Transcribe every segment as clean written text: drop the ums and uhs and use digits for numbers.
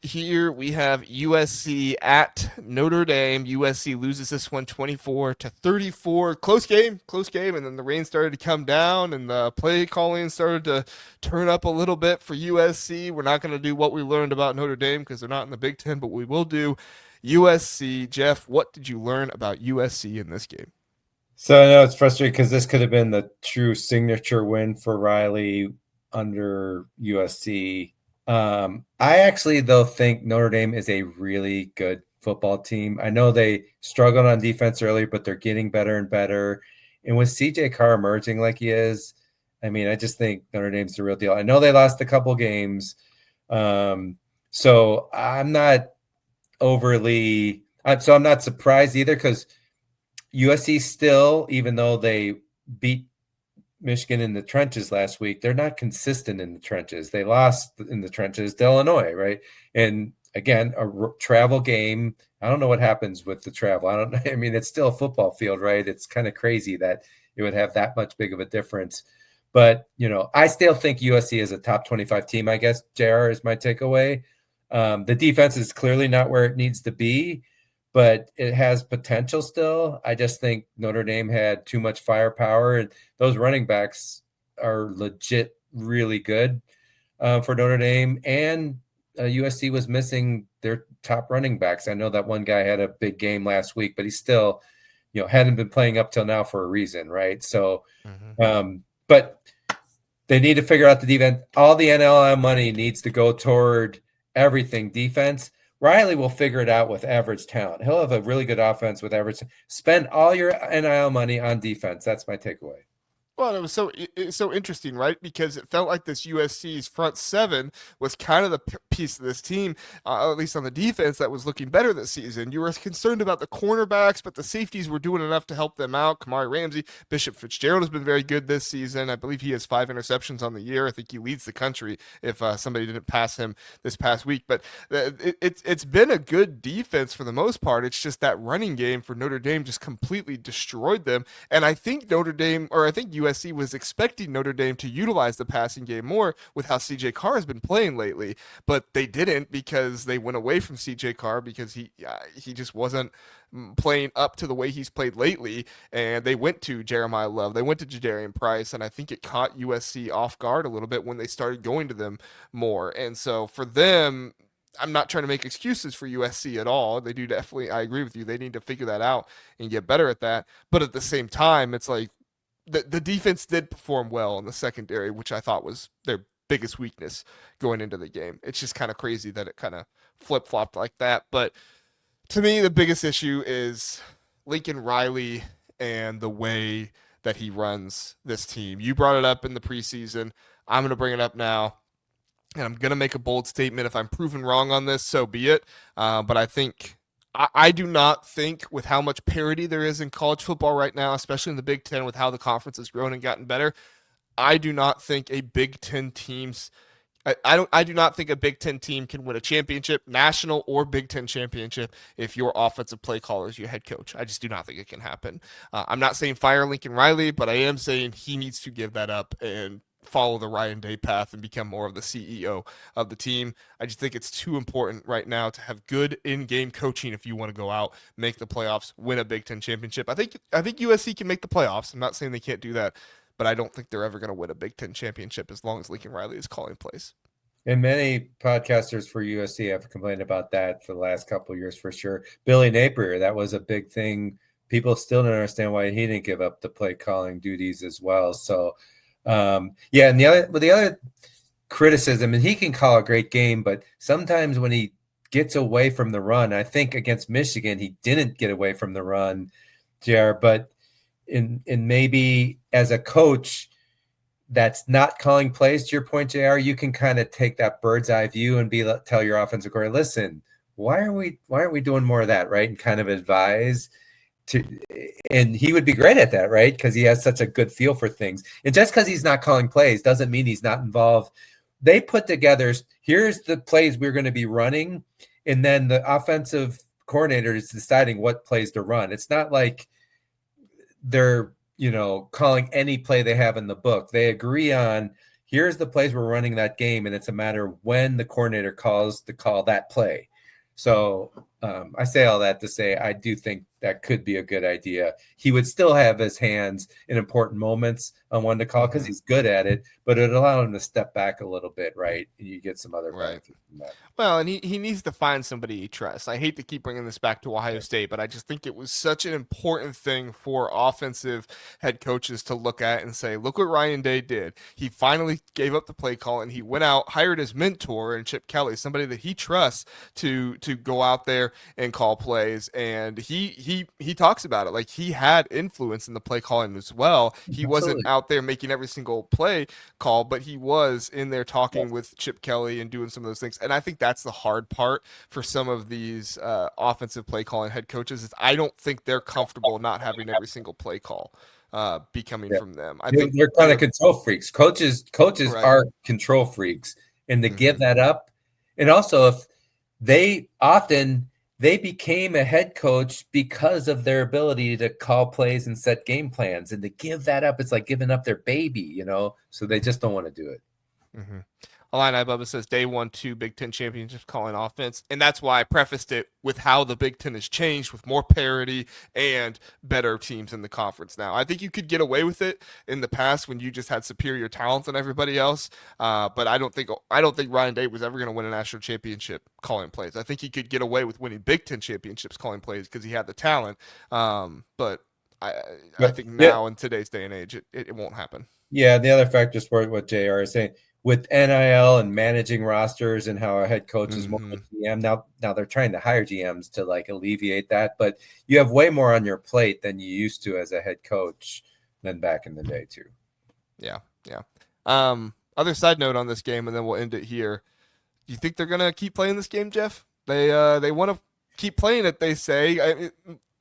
here we have USC at Notre Dame. USC loses this one 24-34. Close game, and then the rain started to come down and the play calling started to turn up a little bit for USC. We're not going to do what we learned about Notre Dame because they're not in the Big Ten, but we will do USC. Jeff, what did you learn about USC in this game? So I know it's frustrating because this could have been the true signature win for Riley under USC. I actually, though, think Notre Dame is a really good football team. I know they struggled on defense earlier, but they're getting better and better. And with CJ Carr emerging like he is, I mean, I just think Notre Dame's the real deal. I know they lost a couple games. So I'm not I'm not surprised either because USC still, even though they beat Michigan in the trenches last week, they're not consistent in the trenches. They lost in the trenches to Illinois, right? And again, travel game. I don't know what happens with the travel. I mean, it's still a football field, right? It's kind of crazy that it would have that much big of a difference. But, I still think USC is a top 25 team, I guess, JR is my takeaway. The defense is clearly not where it needs to be, but it has potential still. I just think Notre Dame had too much firepower, and those running backs are legit really good for Notre Dame. And USC was missing their top running backs. I know that one guy had a big game last week, but he still, hadn't been playing up till now for a reason, right? So, but they need to figure out the defense. All the NIL money needs to go toward everything defense. Riley will figure it out with average talent. He'll have a really good offense with average. Spend all your NIL money on defense. That's my takeaway. Well, it was so interesting, right? Because it felt like this USC's front seven was kind of the piece of this team, at least on the defense, that was looking better this season. You were concerned about the cornerbacks, but the safeties were doing enough to help them out. Kamari Ramsey, Bishop Fitzgerald has been very good this season. I Bleav he has 5 interceptions on the year. I think he leads the country if somebody didn't pass him this past week. But it's been a good defense for the most part. It's just that running game for Notre Dame just completely destroyed them. And I think USC was expecting Notre Dame to utilize the passing game more with how CJ Carr has been playing lately, but they didn't because they went away from CJ Carr because he just wasn't playing up to the way he's played lately, and they went to Jeremiah Love, they went to Jadarian Price, and I think it caught USC off guard a little bit when they started going to them more. And so for them, I'm not trying to make excuses for USC at all. They do definitely, I agree with you, they need to figure that out and get better at that. But at the same time, it's like the defense did perform well in the secondary, which I thought was their biggest weakness going into the game. It's just kind of crazy that it kind of flip-flopped like that. But to me, the biggest issue is Lincoln Riley and the way that he runs this team. You brought it up in the preseason. I'm going to bring it up now. And I'm going to make a bold statement. If I'm proven wrong on this, so be it. But I do not think, with how much parity there is in college football right now, especially in the Big Ten, with how the conference has grown and gotten better, I do not think a Big Ten team's I do not think a Big Ten team can win a championship, national or Big Ten championship, if your offensive play caller is your head coach. I just do not think it can happen. I'm not saying fire Lincoln Riley, but I am saying he needs to give that up and follow the Ryan Day path and become more of the CEO of the team. I just think it's too important right now to have good in-game coaching if you want to go out, make the playoffs, win a Big Ten championship. I think USC can make the playoffs. I'm not saying they can't do that, but I don't think they're ever going to win a Big Ten championship as long as Lincoln Riley is calling plays. And many podcasters for USC have complained about that for the last couple of years for sure. Billy Napier, that was a big thing. People still don't understand why he didn't give up the play calling duties as well. So, and the other criticism, and he can call a great game, but sometimes when he gets away from the run, I think against Michigan, he didn't get away from the run, JR, but in maybe as a coach that's not calling plays, to your point, JR, you can kind of take that bird's eye view and tell your offensive coordinator, listen, why aren't we doing more of that, right? And kind of advise and he would be great at that, right? Because he has such a good feel for things. And just because he's not calling plays doesn't mean he's not involved. They put together, here's the plays we're going to be running, and then the offensive coordinator is deciding what plays to run. It's not like they're calling any play they have in the book. They agree on, here's the plays we're running that game, and it's a matter of when the coordinator calls to call that play. So I say all that to say I do think that could be a good idea. He would still have his hands in important moments on when to call because he's good at it, but it allowed him to step back a little bit, right? And you get some other benefit from that. Well, and he needs to find somebody he trusts. I hate to keep bringing this back to Ohio State, but I just think it was such an important thing for offensive head coaches to look at and say, look what Ryan Day did. He finally gave up the play call and he went out, hired his mentor and Chip Kelly, somebody that he trusts to go out there and call plays. And he talks about it like he had influence in the play calling as well. He wasn't out there making every single play call, but he was in there talking with Chip Kelly and doing some of those things. And I think that's the hard part for some of these offensive play calling head coaches is I don't think they're comfortable not having every single play call be coming from them. I think they're kind of control freaks. Coaches right. are control freaks, and to give that up, and also if they became a head coach because of their ability to call plays and set game plans, and to give that up, it's like giving up their baby, so they just don't want to do it. Mm-hmm. Illini Bubba says day 1, 2 Big Ten championships calling offense. And that's why I prefaced it with how the Big Ten has changed with more parity and better teams in the conference now. I think you could get away with it in the past when you just had superior talent than everybody else. But I don't think Ryan Day was ever going to win a national championship calling plays. I think he could get away with winning Big Ten championships calling plays because he had the talent. But I think now in today's day and age, it won't happen. Yeah, the other factor is what JR is saying. With NIL and managing rosters and how a head coach is more like GM now they're trying to hire GMs to like alleviate that, but you have way more on your plate than you used to as a head coach than back in the day too. Yeah. Other side note on this game, and then we'll end it here. Do you think they're gonna keep playing this game, Jeff? They want to keep playing it. They say.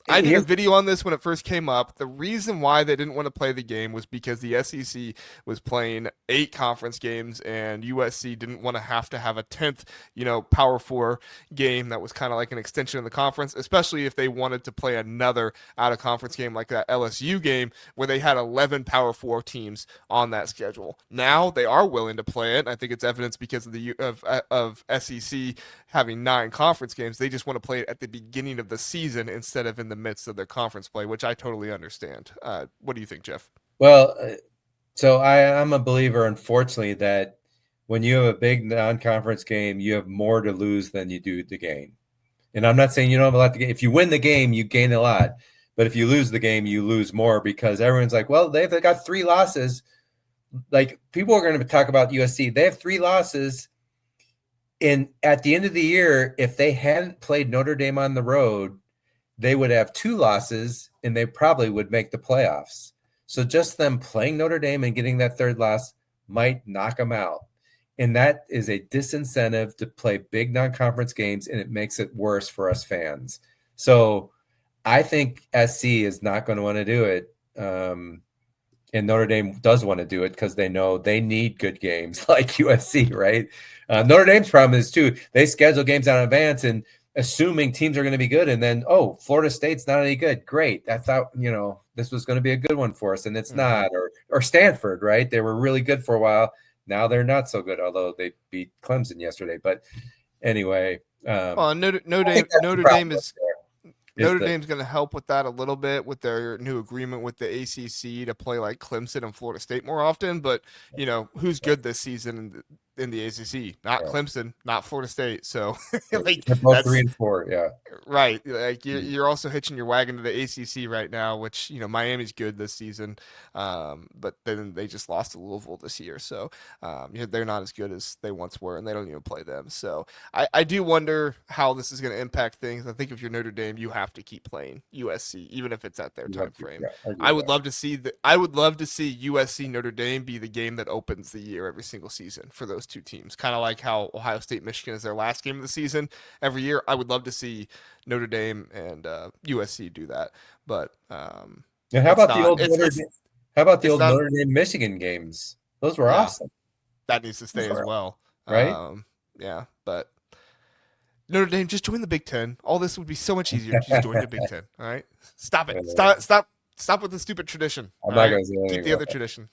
I did a video on this when it first came up. The reason why they didn't want to play the game was because the SEC was playing 8 conference games and USC didn't want to have a 10th, Power 4 game that was kind of like an extension of the conference, especially if they wanted to play another out-of-conference game like that LSU game where they had 11 Power 4 teams on that schedule. Now they are willing to play it. I think it's evidence because of SEC having 9 conference games. They just want to play it at the beginning of the season instead of in the midst of their conference play, which I totally understand. What do you think, Jeff? Well, so I'm a believer, unfortunately, that when you have a big non-conference game, you have more to lose than you do to gain. And I'm not saying you don't have a lot to gain. If you win the game, you gain a lot. But if you lose the game, you lose more because everyone's like, well, they've got 3 losses. Like people are going to talk about USC. They have 3 losses. And at the end of the year, if they hadn't played Notre Dame on the road, they would have 2 losses and they probably would make the playoffs. So just them playing Notre Dame and getting that 3rd loss might knock them out. And that is a disincentive to play big non-conference games, and it makes it worse for us fans. So I think SC is not going to want to do it. And Notre Dame does want to do it because they know they need good games like USC, right? Notre Dame's problem is, too, they schedule games out in advance and assuming teams are going to be good, and then, Florida State's not any good. Great. I thought, this was going to be a good one for us, and it's not. Or Stanford, right? They were really good for a while. Now they're not so good, although they beat Clemson yesterday. But anyway. Notre Dame is – Notre Dame's going to help with that a little bit with their new agreement with the ACC to play like Clemson and Florida State more often. But, who's good this season in the ACC? Not Clemson, not Florida State. So, like, they're both 3 and 4, yeah. Right. Like, you're also hitching your wagon to the ACC right now, which, Miami's good this season. But then they just lost to Louisville this year. So, they're not as good as they once were, and they don't even play them. So, I do wonder how this is going to impact things. I think if you're Notre Dame, you have to keep playing USC, even if it's at their time frame. Yeah, I would love to see USC Notre Dame be the game that opens the year every single season for those 2 teams. Kind of like how Ohio State Michigan is their last game of the season every year. I would love to see Notre Dame and USC do that. But how about the old Notre Dame Michigan games? Those were awesome. That needs to stay as well. Right? Yeah, but Notre Dame, just join the Big Ten. All this would be so much easier. Just join the Big Ten. All right, stop it. Stop with the stupid tradition. I'm not going to say keep the other tradition.